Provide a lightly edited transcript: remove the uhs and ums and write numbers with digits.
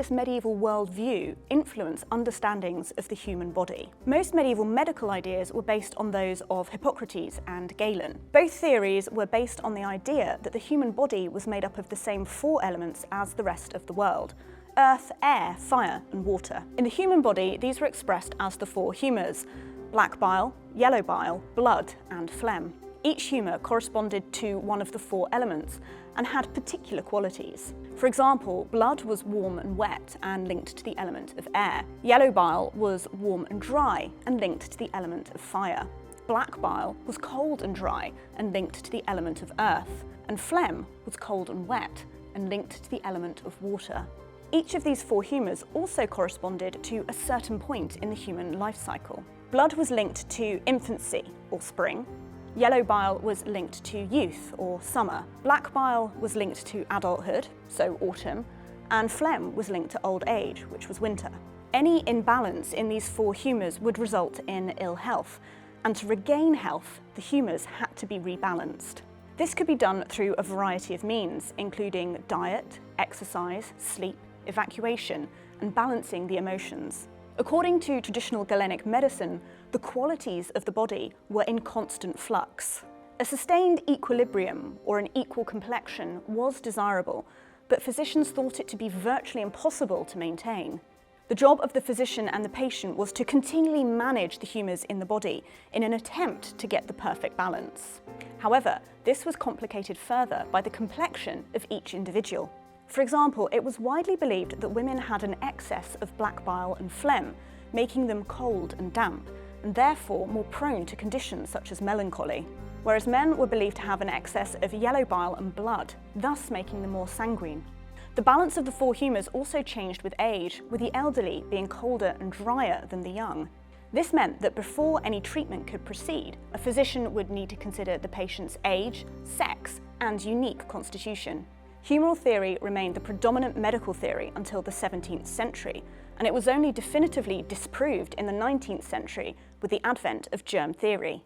this medieval worldview influence understandings of the human body? Most medieval medical ideas were based on those of Hippocrates and Galen. Both theories were based on the idea that the human body was made up of the same 4 elements as the rest of the world: earth, air, fire, and water. In the human body, these were expressed as the 4 humours: black bile, yellow bile, blood, and phlegm. Each humour corresponded to one of the 4 elements and had particular qualities. For example, blood was warm and wet and linked to the element of air. Yellow bile was warm and dry and linked to the element of fire. Black bile was cold and dry and linked to the element of earth. And phlegm was cold and wet and linked to the element of water. Each of these 4 humours also corresponded to a certain point in the human life cycle. Blood was linked to infancy, or spring. Yellow bile was linked to youth, or summer. Black bile was linked to adulthood, so autumn, and phlegm was linked to old age, which was winter. Any imbalance in these 4 humours would result in ill health, and to regain health, the humours had to be rebalanced. This could be done through a variety of means, including diet, exercise, sleep, evacuation, and balancing the emotions. According to traditional Galenic medicine, the qualities of the body were in constant flux. A sustained equilibrium, or an equal complexion, was desirable, but physicians thought it to be virtually impossible to maintain. The job of the physician and the patient was to continually manage the humours in the body in an attempt to get the perfect balance. However, this was complicated further by the complexion of each individual. For example, it was widely believed that women had an excess of black bile and phlegm, making them cold and damp, and therefore more prone to conditions such as melancholy, whereas men were believed to have an excess of yellow bile and blood, thus making them more sanguine. The balance of the 4 humours also changed with age, with the elderly being colder and drier than the young. This meant that before any treatment could proceed, a physician would need to consider the patient's age, sex, and unique constitution. Humoral theory remained the predominant medical theory until the 17th century, and it was only definitively disproved in the 19th century with the advent of germ theory.